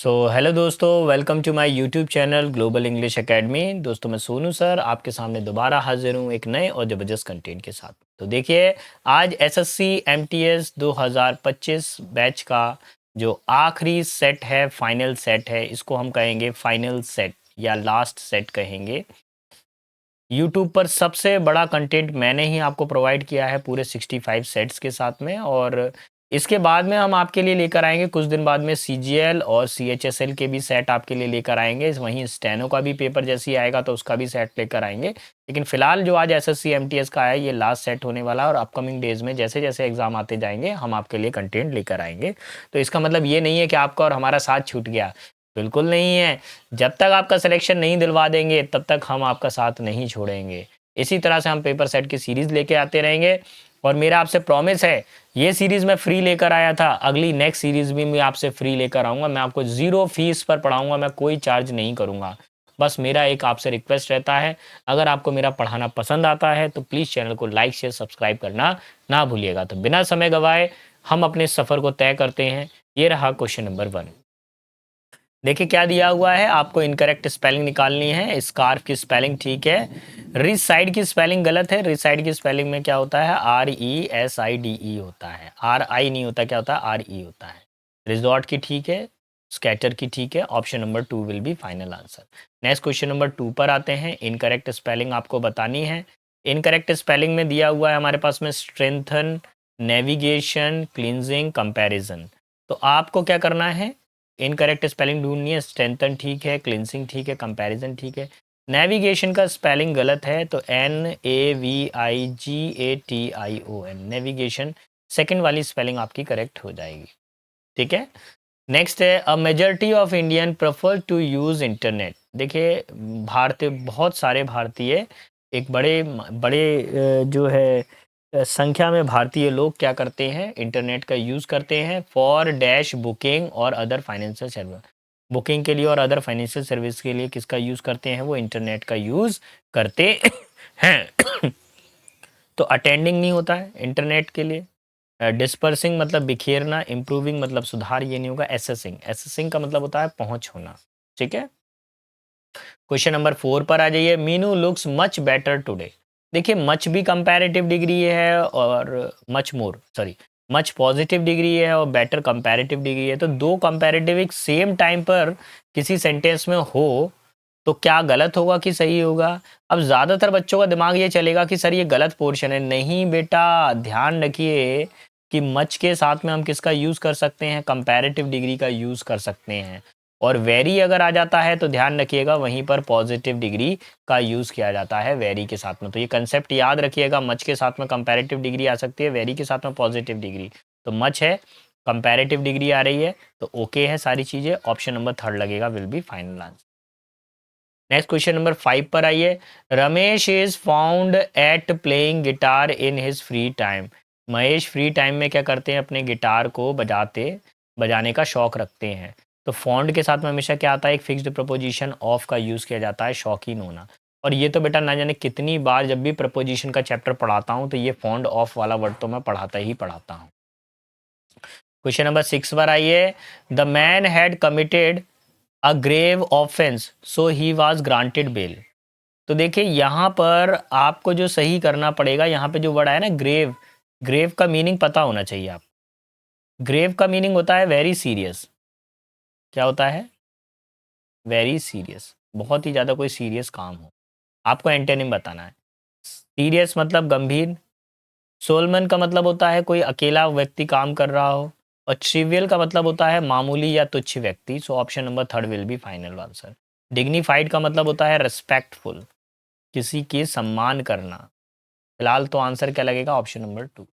Hello दोस्तों, welcome to my YouTube channel Global English Academy. दोस्तों, मैं सोनू सर आपके सामने दोबारा हाजिर हूँ एक नए और ज़बरदस्त कंटेंट के साथ। तो देखिए, आज एसएससी एमटीएस 2025 बैच का जो आखिरी सेट है, फाइनल सेट है, इसको हम कहेंगे फाइनल सेट या लास्ट सेट कहेंगे। यूट्यूब पर सबसे बड़ा कंटेंट मैंने ही आपको प्रोवाइड किया है पूरे 65 सेट्स के साथ में, और इसके बाद में हम आपके लिए लेकर आएंगे कुछ दिन बाद में सीजीएल और सीएचएसएल के भी सेट आपके लिए लेकर आएंगे। वहीं स्टेनो का भी पेपर जैसे ही आएगा तो उसका भी सेट लेकर आएंगे। लेकिन फिलहाल जो आज एसएससी एमटीएस का है, ये लास्ट सेट होने वाला है, और अपकमिंग डेज में जैसे जैसे एग्जाम आते जाएंगे हम आपके लिए कंटेंट लेकर आएंगे। तो इसका मतलब ये नहीं है कि आपका और हमारा साथ छूट गया, बिल्कुल नहीं है। जब तक आपका सिलेक्शन नहीं दिलवा देंगे तब तक हम आपका साथ नहीं छोड़ेंगे। इसी तरह से हम पेपर सेट की सीरीज़ लेके आते रहेंगे, और मेरा आपसे प्रॉमिस है, ये सीरीज़ मैं फ्री लेकर आया था, अगली नेक्स्ट सीरीज़ भी मैं आपसे फ्री लेकर आऊँगा। मैं आपको ज़ीरो फीस पर पढ़ाऊँगा, मैं कोई चार्ज नहीं करूँगा। बस मेरा एक आपसे रिक्वेस्ट रहता है, अगर आपको मेरा पढ़ाना पसंद आता है तो प्लीज़ चैनल को लाइक शेयर सब्सक्राइब करना ना भूलिएगा। तो बिना समय गवाए हम अपने सफ़र को तय करते हैं। ये रहा क्वेश्चन नंबर 1। देखिए क्या दिया हुआ है, आपको इनकरेक्ट स्पेलिंग निकालनी है। स्कार्फ की स्पेलिंग ठीक है, रिच साइड की स्पेलिंग गलत है। रिच साइड की स्पेलिंग में क्या होता है, RESIDE होता है, RI नहीं होता, क्या होता है, RE होता है। रिजॉर्ट की ठीक है, स्कैटर की ठीक है। Option number 2 will be final answer. Next question number 2 पर आते हैं। इनकरेक्ट स्पेलिंग आपको बतानी है। इनकरेक्ट स्पेलिंग में दिया हुआ है हमारे पास में स्ट्रेंथन, नेविगेशन, क्लींजिंग, कंपैरिजन। तो आपको क्या करना है, इनकरेक्ट स्पेलिंग ढूंढनी है। स्ट्रेंथन ठीक है, क्लिनसिंग ठीक है, कंपैरिजन ठीक है। नेविगेशन का स्पेलिंग गलत है, तो NAVIGATION, नेविगेशन सेकंड वाली स्पेलिंग आपकी करेक्ट हो जाएगी। ठीक है। नेक्स्ट है, a majority of Indian prefer to use internet. देखिए, भारतीय, बहुत सारे भारतीय, एक बड़े बड़े जो है संख्या में भारतीय लोग क्या करते हैं, इंटरनेट का यूज़ करते हैं फॉर डैश बुकिंग और अदर फाइनेंशियल सर्विस। बुकिंग के लिए और अदर फाइनेंशियल सर्विस के लिए किसका यूज़ करते हैं, वो इंटरनेट का यूज़ करते हैं। तो अटेंडिंग नहीं होता है इंटरनेट के लिए। डिस्पर्सिंग मतलब बिखेरना, इम्प्रूविंग मतलब सुधार, ये नहीं होगा। एसेसिंग, एसेसिंग का मतलब होता है पहुंच होना। ठीक है। क्वेश्चन नंबर 4 पर आ जाइए। Meenu looks much better today. देखिए, मच भी कंपैरेटिव डिग्री है, और much more, sorry, much positive degree है और बेटर कंपैरेटिव डिग्री है। तो दो कंपैरेटिव एक सेम टाइम पर किसी सेंटेंस में हो तो क्या गलत होगा कि सही होगा। अब ज़्यादातर बच्चों का दिमाग ये चलेगा कि सर ये गलत पोर्शन है। नहीं बेटा, ध्यान रखिए कि मच के साथ में हम किसका यूज़ कर सकते हैं, कंपैरेटिव डिग्री का यूज़ कर सकते हैं। और वेरी अगर आ जाता है तो ध्यान रखिएगा वहीं पर पॉजिटिव डिग्री का यूज़ किया जाता है वेरी के साथ में। तो ये कंसेप्ट याद रखिएगा, मच के साथ में कंपैरेटिव डिग्री आ सकती है, वेरी के साथ में पॉजिटिव डिग्री। तो मच है, कंपैरेटिव डिग्री आ रही है, तो ओके है सारी चीज़ें। ऑप्शन नंबर 3 लगेगा, will be final answer. Next question number 5 पर आइए। Ramesh is found at playing guitar in his free time. Mahesh free time में क्या करते हैं, अपने गिटार को बजाने का शौक रखते हैं। तो फॉन्ड के साथ में हमेशा क्या आता है, एक फिक्स्ड प्रपोजिशन ऑफ का यूज़ किया जाता है, शौकीन होना। और ये तो बेटा ना जाने कितनी बार जब भी प्रपोजिशन का चैप्टर पढ़ाता हूँ तो ये फॉन्ड ऑफ वाला वर्ड तो मैं पढ़ाता ही पढ़ाता हूँ। क्वेश्चन नंबर 6 पर आइए। The man had committed a grave offence so he was granted bail. तो देखिए, यहाँ पर आपको जो सही करना पड़ेगा, यहाँ पे जो वर्ड आया ना ग्रेव, ग्रेव का मीनिंग पता होना चाहिए आप। ग्रेव का मीनिंग होता है वेरी सीरियस। क्या होता है, वेरी सीरियस, बहुत ही ज़्यादा कोई सीरियस काम हो, आपको एंटेनिम बताना है। सीरियस मतलब गंभीर। सोलमन का मतलब होता है कोई अकेला व्यक्ति काम कर रहा हो, और ट्रिवियल का मतलब होता है मामूली या तुच्छ व्यक्ति। सो option number 3 will be final answer. Dignified का मतलब होता है रिस्पेक्टफुल, किसी के सम्मान करना। फिलहाल तो आंसर क्या लगेगा, option number 2।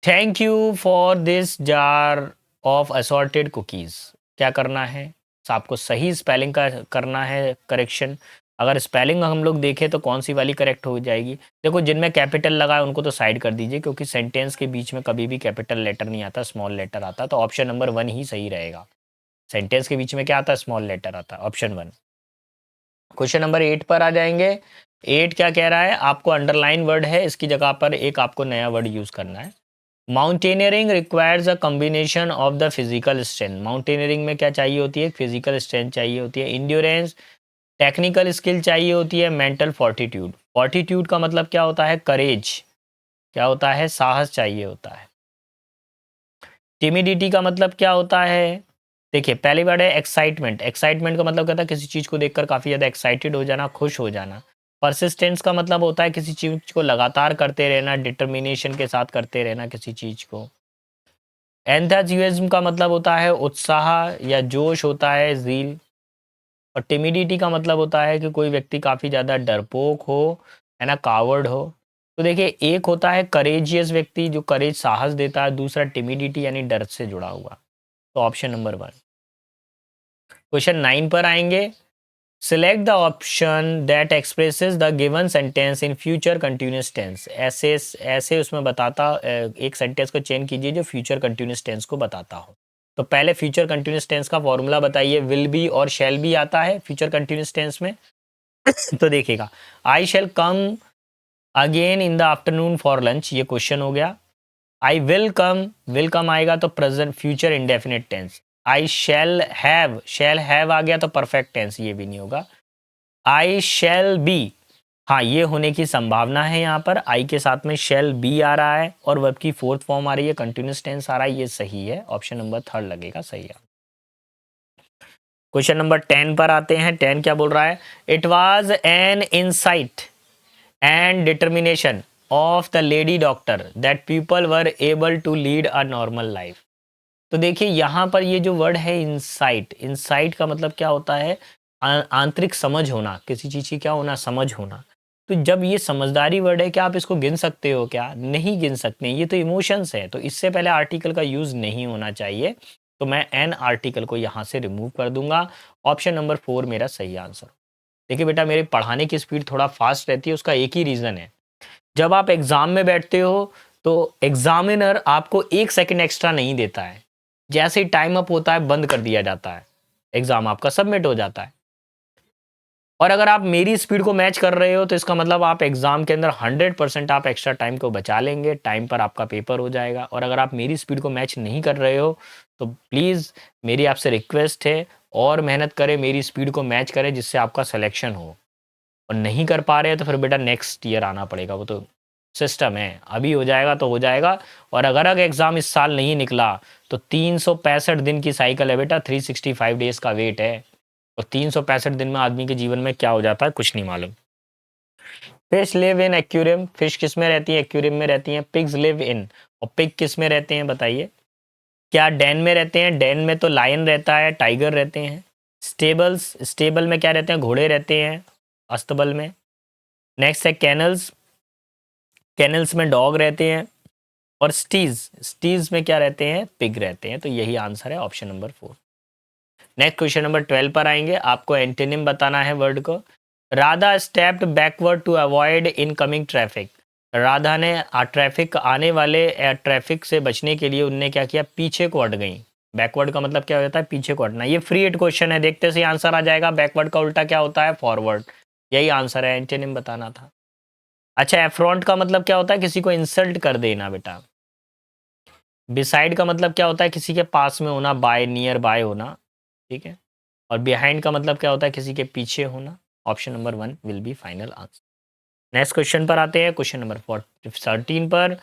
Thank you for this jar of assorted cookies. क्या करना है, तो आपको सही स्पेलिंग का करना है करेक्शन। अगर स्पेलिंग हम लोग देखें तो कौन सी वाली करेक्ट हो जाएगी। देखो, जिनमें कैपिटल लगा है उनको तो साइड कर दीजिए, क्योंकि सेंटेंस के बीच में कभी भी कैपिटल लेटर नहीं आता, स्मॉल लेटर आता। तो ऑप्शन नंबर 1 ही सही रहेगा। सेंटेंस के बीच में क्या आता है, स्मॉल लेटर आता है, ऑप्शन 1। क्वेश्चन नंबर 8 पर आ जाएंगे। 8 क्या कह रहा है, आपको अंडरलाइन वर्ड है, इसकी जगह पर एक आपको नया वर्ड यूज़ करना है। Mountaineering requires a combination of the physical strength. Mountaineering में क्या चाहिए होती है? फिजिकल स्ट्रेंथ चाहिए होती है, इंड्योरेंस, टेक्निकल स्किल चाहिए होती है, मेंटल फोर्टिट्यूड। फोर्टिट्यूड का मतलब क्या होता है? करेज, क्या होता है? साहस चाहिए होता है। टिमिडिटी का मतलब क्या होता है? देखिए पहली वर्ड है एक्साइटमेंट। एक्साइटमेंट का मतलब कहता है किसी चीज़ को देखकर काफ़ी ज़्यादा एक्साइटेड हो जाना, खुश हो जाना। परसिस्टेंस का मतलब होता है किसी चीज़ को लगातार करते रहना, डिटर्मिनेशन के साथ करते रहना किसी चीज़ को। एंथुसियाज्म का मतलब होता है उत्साह या जोश होता है, ज़ील। और टिमिडिटी का मतलब होता है कि कोई व्यक्ति काफ़ी ज़्यादा डरपोक हो, है ना, कावर्ड हो। तो देखिए एक होता है करेजियस व्यक्ति जो करेज साहस देता है, दूसरा टिमिडिटी यानी डर से जुड़ा हुआ। तो ऑप्शन नंबर 1। क्वेश्चन 9 पर आएंगे। Select the option that expresses the given sentence in future continuous tense. ऐसे ऐसे उसमें बताता एक सेंटेंस को चेंज कीजिए जो फ्यूचर कंटिन्यूस टेंस को बताता हो। तो पहले फ्यूचर कंटिन्यूस टेंस का फॉर्मूला बताइए। विल बी और शैल बी आता है फ्यूचर कंटिन्यूस टेंस में। तो देखिएगा, I shall come again in the afternoon for lunch, ये क्वेश्चन हो गया। आई विल कम आएगा तो present future indefinite tense. I shall have आ गया तो परफेक्ट टेंस, ये भी नहीं होगा। आई शैल बी, हाँ ये होने की संभावना है। यहाँ पर आई के साथ में शैल बी आ रहा है और वर्ब की फोर्थ फॉर्म आ रही है, कंटिन्यूस टेंस आ रहा है, ये सही है। ऑप्शन नंबर 3 लगेगा सही है। क्वेश्चन नंबर 10 पर आते हैं। 10 क्या बोल रहा है? It was an insight and determination of the lady doctor that people were able to lead a normal life। तो देखिए यहाँ पर ये जो वर्ड है इंसाइट, इंसाइट का मतलब क्या होता है? आंतरिक समझ होना, किसी चीज़ की क्या होना? समझ होना। तो जब ये समझदारी वर्ड है, क्या आप इसको गिन सकते हो? क्या नहीं गिन सकते, ये तो इमोशंस है। तो इससे पहले आर्टिकल का यूज़ नहीं होना चाहिए। तो मैं एन आर्टिकल को यहाँ से रिमूव कर दूंगा। ऑप्शन नंबर 4 मेरा सही आंसर। देखिए बेटा, मेरे पढ़ाने की स्पीड थोड़ा फास्ट रहती है, उसका एक ही रीज़न है। जब आप एग्ज़ाम में बैठते हो तो एग्ज़ामिनर आपको 1 सेकंड एक्स्ट्रा नहीं देता है। जैसे ही टाइम अप होता है बंद कर दिया जाता है, एग्ज़ाम आपका सबमिट हो जाता है। और अगर आप मेरी स्पीड को मैच कर रहे हो तो इसका मतलब आप एग्ज़ाम के अंदर 100% आप एक्स्ट्रा टाइम को बचा लेंगे, टाइम पर आपका पेपर हो जाएगा। और अगर आप मेरी स्पीड को मैच नहीं कर रहे हो तो प्लीज़ मेरी आपसे रिक्वेस्ट है, और मेहनत करें, मेरी स्पीड को मैच करें जिससे आपका सिलेक्शन हो। और नहीं कर पा रहे हैं तो फिर बेटा नेक्स्ट ईयर आना पड़ेगा, वो तो सिस्टम है। अभी हो जाएगा तो हो जाएगा। और अगर एग्ज़ाम इस साल नहीं निकला तो 365 दिन की साइकिल है बेटा, 365 डेज़ का वेट है। और 365 दिन में आदमी के जीवन में क्या हो जाता है कुछ नहीं मालूम। Fish live in aquarium, fish किस में रहती है? एक्वेरियम में रहती हैं। पिग्स लिव इन, और पिग किस में रहते हैं बताइए? क्या डेन में रहते हैं? डेन में तो लायन रहता है, टाइगर रहते हैं। स्टेबल्स, स्टेबल में क्या रहते हैं? घोड़े रहते हैं अस्तबल में। नेक्स्ट है कैनल्स, कैनल्स में डॉग रहते हैं। और स्टीज, स्टीज में क्या रहते हैं? पिग रहते हैं। तो यही आंसर है option number 4। Next question number 12 पर आएंगे। आपको एंटोनिम बताना है वर्ड को। Radha stepped backward to avoid incoming traffic. Radha ने ट्रैफिक आने वाले ट्रैफिक से बचने के लिए उनने क्या किया? पीछे को हट गई। बैकवर्ड का मतलब क्या होता है? पीछे को हटना। ये फ्री हिट क्वेश्चन है, देखते से आंसर आ जाएगा। बैकवर्ड का उल्टा क्या होता है? फॉरवर्ड। यही आंसर है, एंटोनिम बताना था। अच्छा, एफ्रॉन्ट का मतलब क्या होता है? किसी को इंसल्ट कर देना बेटा। बिसाइड का मतलब क्या होता है? किसी के पास में होना, बाय, नियर बाय होना, ठीक है। और बिहाइंड का मतलब क्या होता है? किसी के पीछे होना। Option number 1 will be final answer. Next question पर आते हैं, क्वेश्चन नंबर 13 पर।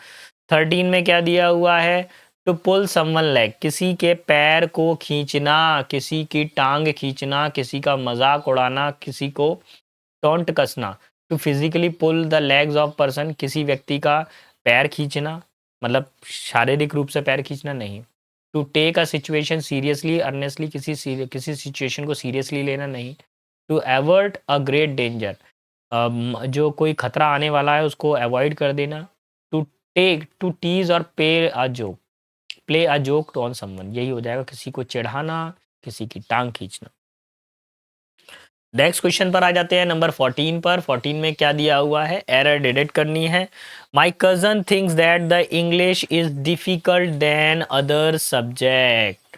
13 में क्या दिया हुआ है? टू पुल समवन लेग, किसी के पैर को खींचना, किसी की टांग खींचना, किसी का मजाक उड़ाना, किसी को टोंट कसना। To physically pull the legs of person, किसी व्यक्ति का पैर खींचना, मतलब शारीरिक रूप से पैर खींचना नहीं। To take a situation seriously, earnestly, किसी सिचुएशन को सीरियसली लेना नहीं। To avoid a great danger, जो कोई खतरा आने वाला है उसको अवॉइड कर देना। टू टू टीज और play a joke on someone, यही हो जाएगा किसी को चिढ़ाना, किसी की टांग खींचना। नेक्स्ट क्वेश्चन पर आ जाते हैं, नंबर 14 पर। 14 में क्या दिया हुआ है? एरर डिटेक्ट करनी है। My cousin thinks that the English is difficult then other subject.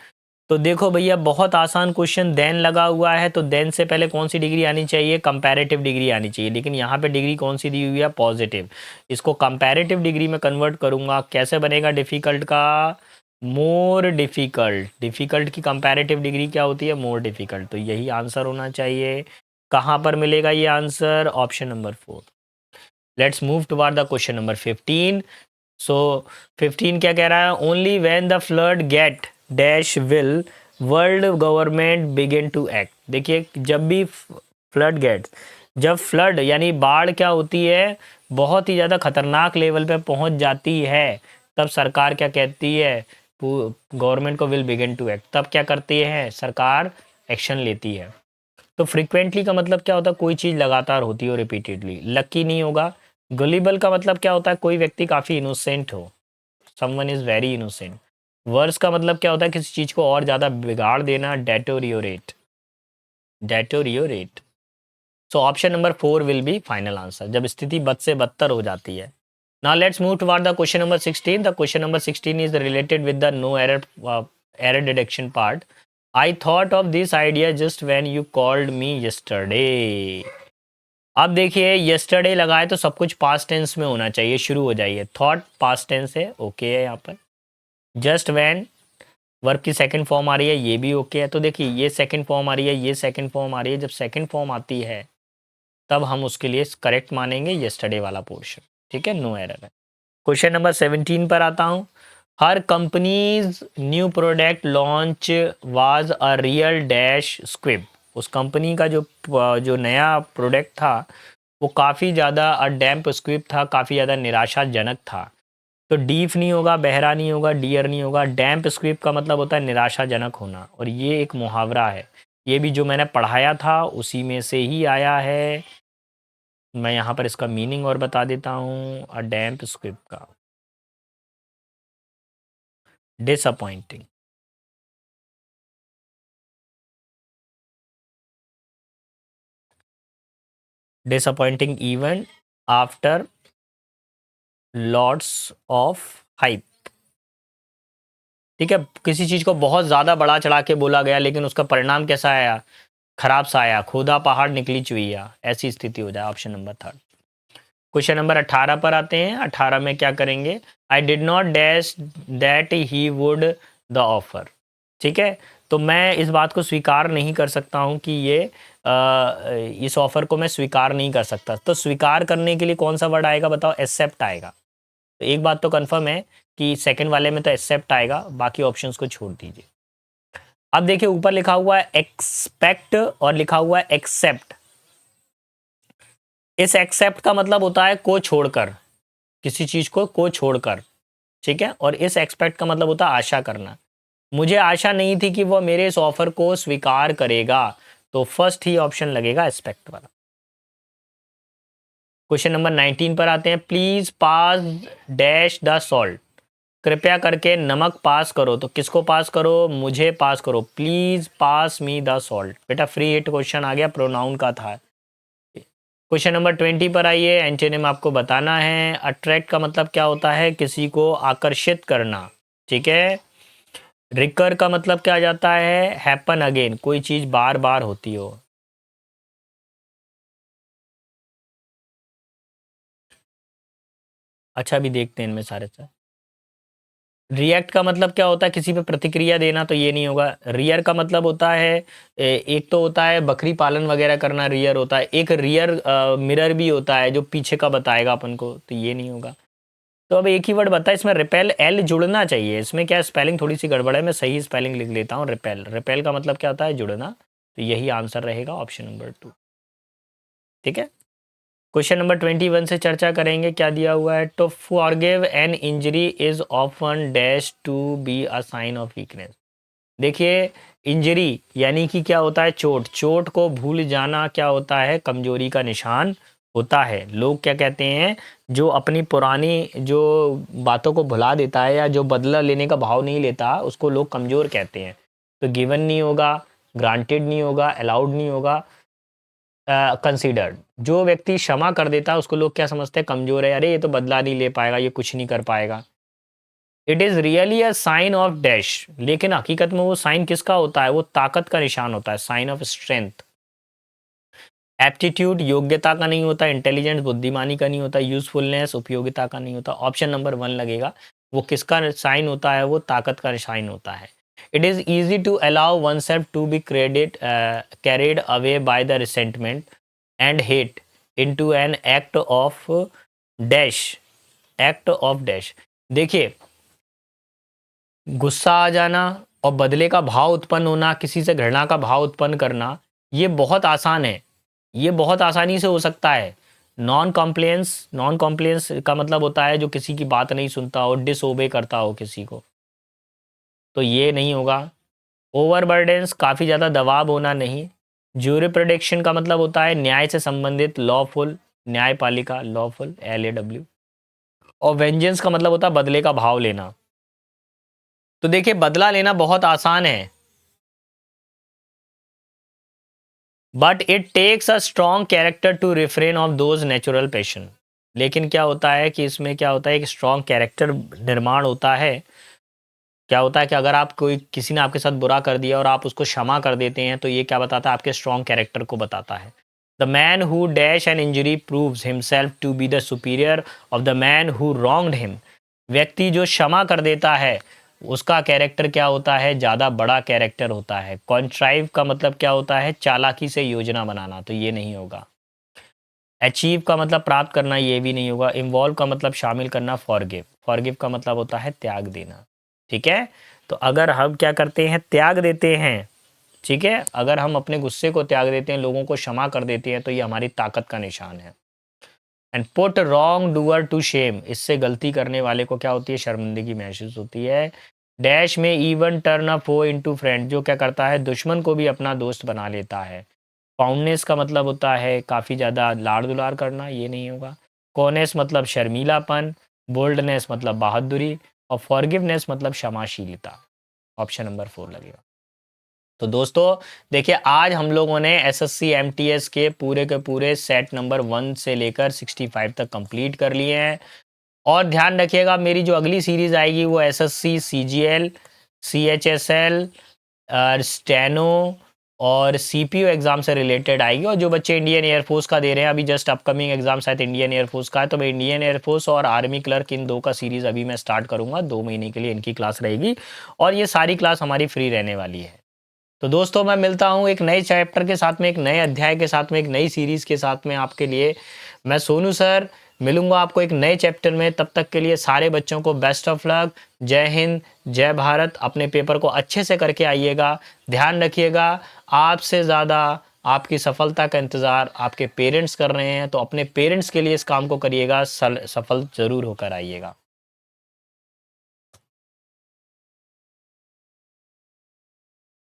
तो देखो भैया बहुत आसान क्वेश्चन, देन लगा हुआ है तो देन से पहले कौन सी डिग्री आनी चाहिए, कंपैरेटिव डिग्री आनी चाहिए, लेकिन यहाँ पे डिग्री कौन सी दी हुई है, पॉजिटिव। इसको कंपैरेटिव डिग्री में कन्वर्ट करूँगा, कैसे बनेगा डिफ़िकल्ट का, मोर डिफ़िकल्ट। डिफ़िकल्ट की कंपैरेटिव डिग्री क्या होती है, मोर डिफ़िकल्ट। तो यही आंसर होना चाहिए। कहाँ पर मिलेगा ये answer, option number 4। Let's move toward the question number 15। So 15 क्या कह रहा है, only when the flood gate dash will world government begin to act. देखिए जब भी फ्लड गेट, जब फ्लड यानी बाढ़ क्या होती है, बहुत ही ज़्यादा खतरनाक लेवल पे पहुंच जाती है, तब सरकार क्या कहती है, गवर्नमेंट को विल बिगिन टू एक्ट, तब क्या करती है सरकार, एक्शन लेती है। तो फ्रिक्वेंटली का मतलब क्या होता है, कोई चीज़ लगातार होती हो रिपीटेडली। लकी नहीं होगा। गुलिबल का मतलब क्या होता है, कोई व्यक्ति काफ़ी इनोसेंट हो, someone is very innocent. Verse का मतलब क्या होता है, किसी चीज़ को और ज़्यादा बिगाड़ देना, deteriorate, deteriorate. So option number 4 will be final answer, जब स्थिति बद से बदतर हो जाती है। Now let's move toward the question number 16। The question number 16 is related with the no error error detection part. I thought of this idea just when you called me yesterday. अब देखिए यस्टरडे लगाए तो सब कुछ past tense में होना चाहिए, शुरू हो जाइए। थॉट पास्ट टेंस है, ओके है यहाँ पर। जस्ट व्हेन वर्ब की सेकंड फॉर्म आ रही है, ये भी ओके है। तो देखिए ये सेकंड फॉर्म आ रही है, ये सेकंड फॉर्म आ रही है। जब सेकंड फॉर्म आती है तब हम उसके लिए करेक्ट मानेंगे यस्टरडे वाला पोर्शन, ठीक है, नो एरर है। क्वेश्चन नंबर 17 पर आता हूँ। हर companies new product launch was a real dash squib. उस कंपनी का जो जो नया प्रोडक्ट था वो काफ़ी ज़्यादा डैम्प स्क्विब था, काफ़ी ज़्यादा निराशाजनक था। तो डीफ नहीं होगा, बहरा नहीं होगा, डियर नहीं होगा। डैम्प स्क्विब का मतलब होता है निराशाजनक होना, और ये एक मुहावरा है। ये भी जो मैंने पढ़ाया था उसी में से ही आया है। मैं यहाँ पर इसका मीनिंग और बता देता हूँ। अ डैम्प स्क्विब का, disappointing, disappointing event after lots of hype. ठीक है, किसी चीज़ को बहुत ज़्यादा बढ़ा चढ़ा के बोला गया लेकिन उसका परिणाम कैसा आया, खराब सा आया, खोदा पहाड़ निकली चुईया, ऐसी स्थिति हो जाए। Option number 3। क्वेश्चन नंबर 18 पर आते हैं। 18 में क्या करेंगे, I did not dash that he would the offer. ठीक है, तो मैं इस बात को स्वीकार नहीं कर सकता हूँ कि ये इस ऑफर को मैं स्वीकार नहीं कर सकता। तो स्वीकार करने के लिए कौन सा वर्ड आएगा बताओ, एक्सेप्ट आएगा। तो एक बात तो कंफर्म है कि सेकंड वाले में तो एक्सेप्ट आएगा, बाकी ऑप्शंस को छोड़ दीजिए। अब देखिए ऊपर लिखा हुआ है एक्सपेक्ट और लिखा हुआ है एक्सेप्ट। इस एक्सेप्ट का मतलब होता है को छोड़कर, किसी चीज को छोड़कर, ठीक है। और इस एक्सपेक्ट का मतलब होता है आशा करना। मुझे आशा नहीं थी कि वो मेरे इस ऑफर को स्वीकार करेगा, तो फर्स्ट ही ऑप्शन लगेगा एक्सपेक्ट वाला। क्वेश्चन नंबर 19 पर आते हैं। Please pass dash the salt. कृपया करके नमक पास करो। तो किसको पास करो, मुझे पास करो। Please pass me the salt. बेटा फ्री हिट क्वेश्चन आ गया, प्रोनाउन का था। क्वेश्चन नंबर 20 पर आइए। एंटोनिम आपको बताना है। अट्रैक्ट का मतलब क्या होता है, किसी को आकर्षित करना, ठीक है। रिकर का मतलब क्या आ जाता है, हैपन अगेन, कोई चीज बार बार होती हो। अच्छा अभी देखते हैं इनमें सारे से। रिएक्ट का मतलब क्या होता है, किसी पे प्रतिक्रिया देना, तो ये नहीं होगा। रियर का मतलब होता है एक तो होता है बकरी पालन वगैरह करना, रियर होता है। एक रियर मिरर भी होता है जो पीछे का बताएगा अपन को, तो ये नहीं होगा। तो अब एक ही वर्ड बता, इसमें रिपेल एल जुड़ना चाहिए। इसमें क्या स्पेलिंग थोड़ी सी गड़बड़ है, मैं सही स्पेलिंग लिख लेता हूँ। रिपेल, रिपेल का मतलब क्या होता है, जुड़ना। तो यही आंसर रहेगा ऑप्शन नंबर 2, ठीक है। क्वेश्चन नंबर 21 से चर्चा करेंगे। क्या दिया हुआ है, to forgive an injury is often dash to be a sign of weakness. देखिए इंजरी यानी कि क्या होता है, चोट। चोट को भूल जाना क्या होता है, कमजोरी का निशान होता है। लोग क्या कहते हैं, जो अपनी पुरानी जो बातों को भुला देता है या जो बदला लेने का भाव नहीं लेता, उसको लोग कमजोर कहते हैं। तो गिवन नहीं होगा, ग्रांटेड नहीं होगा, अलाउड नहीं होगा, कंसीडर्ड। जो व्यक्ति क्षमा कर देता है उसको लोग क्या समझते हैं, कमजोर है, अरे ये तो बदला नहीं ले पाएगा, ये कुछ नहीं कर पाएगा। It is really a sign of dash, लेकिन हकीकत में वो साइन किसका होता है? वो ताकत का निशान होता है, साइन ऑफ स्ट्रेंथ। एप्टीट्यूड योग्यता का नहीं होता, इंटेलिजेंस बुद्धिमानी का नहीं होता, यूजफुलनेस उपयोगिता का नहीं होता। ऑप्शन नंबर 1 लगेगा। वो किसका साइन होता है? वो ताकत का साइन होता है। It is easy to allow oneself to be carried away by the resentment and hate into an act of dash, act of dash. देखिए, गुस्सा आ जाना और बदले का भाव उत्पन्न होना, किसी से घृणा का भाव उत्पन्न करना, ये बहुत आसान है, ये बहुत आसानी से हो सकता है। नॉन कॉम्प्लेंस का मतलब होता है जो किसी की बात नहीं सुनता हो, डिसओबे करता हो किसी को, तो ये नहीं होगा। ओवरबर्डेंस काफ़ी ज़्यादा दबाव होना नहीं। ज्यूरिप्रोडक्शन का मतलब होता है न्याय से संबंधित, लॉफुल, न्यायपालिका, लॉफुल, LAW। और वेंजेंस का मतलब होता है बदले का भाव लेना। तो देखिए, बदला लेना बहुत आसान है, but it takes a strong character to refrain of those natural passion. लेकिन क्या होता है कि इसमें क्या होता है, एक स्ट्रॉन्ग कैरेक्टर निर्माण होता है। क्या होता है कि अगर आप कोई किसी ने आपके साथ बुरा कर दिया और आप उसको क्षमा कर देते हैं, तो ये क्या बताता है? आपके स्ट्रॉन्ग कैरेक्टर को बताता है। The man who dash an injury proves himself to be the superior of the man who wronged him. व्यक्ति जो क्षमा कर देता है, उसका कैरेक्टर क्या होता है? ज़्यादा बड़ा कैरेक्टर होता है। कॉन्ट्राइव का मतलब क्या होता है? चालाकी से योजना बनाना, तो ये नहीं होगा। अचीव का मतलब प्राप्त करना, ये भी नहीं होगा। इन्वॉल्व का मतलब शामिल करना, फॉरगिव, फॉरगिव का मतलब होता है त्याग देना। ठीक है, तो अगर हम क्या करते हैं? त्याग देते हैं। ठीक है, अगर हम अपने गुस्से को त्याग देते हैं, लोगों को क्षमा कर देते हैं, तो ये हमारी ताकत का निशान है। And put wrongdoer to shame, इससे गलती करने वाले को क्या होती है? शर्मिंदगी महसूस होती है। डैश में even turn a foe into friend, जो क्या करता है? दुश्मन को भी अपना दोस्त बना लेता है। फाउंडनेस का मतलब होता है काफ़ी ज़्यादा लाड़ दुलार करना, ये नहीं होगा। कॉनेस मतलब शर्मीलापन, बोल्डनेस मतलब बहादुरी, और फॉरगिवनेस मतलब क्षमाशीलता। ऑप्शन नंबर 4 लगेगा। तो दोस्तों, देखिए, आज हम लोगों ने SSC MTS के पूरे सेट नंबर 1 से लेकर 65 तक कंप्लीट कर लिए हैं। और ध्यान रखिएगा, मेरी जो अगली सीरीज़ आएगी वो SSC CGL, CHSL, स्टेनो और CPU एग्ज़ाम से रिलेटेड आएगी। और जो बच्चे इंडियन एयरफोर्स का दे रहे हैं, अभी जस्ट अपकमिंग एग्ज़ाम शायद इंडियन एयरफोर्स का है, तो मैं इंडियन एयरफोर्स और आर्मी क्लर्क, इन 2 का सीरीज़ अभी मैं स्टार्ट करूँगा। 2 महीने के लिए इनकी क्लास रहेगी और ये सारी क्लास हमारी फ्री रहने वाली है। तो दोस्तों, मैं मिलता हूँ एक नए चैप्टर के साथ में, एक नए अध्याय के साथ में, एक नई सीरीज़ के साथ में आपके लिए। मैं सोनू सर मिलूँगा आपको एक नए चैप्टर में। तब तक के लिए सारे बच्चों को बेस्ट ऑफ लक। जय हिंद, जय भारत। अपने पेपर को अच्छे से करके आइएगा। ध्यान रखिएगा, आपसे ज़्यादा आपकी सफलता का इंतज़ार आपके पेरेंट्स कर रहे हैं, तो अपने पेरेंट्स के लिए इस काम को करिएगा, सफल ज़रूर होकर आइएगा।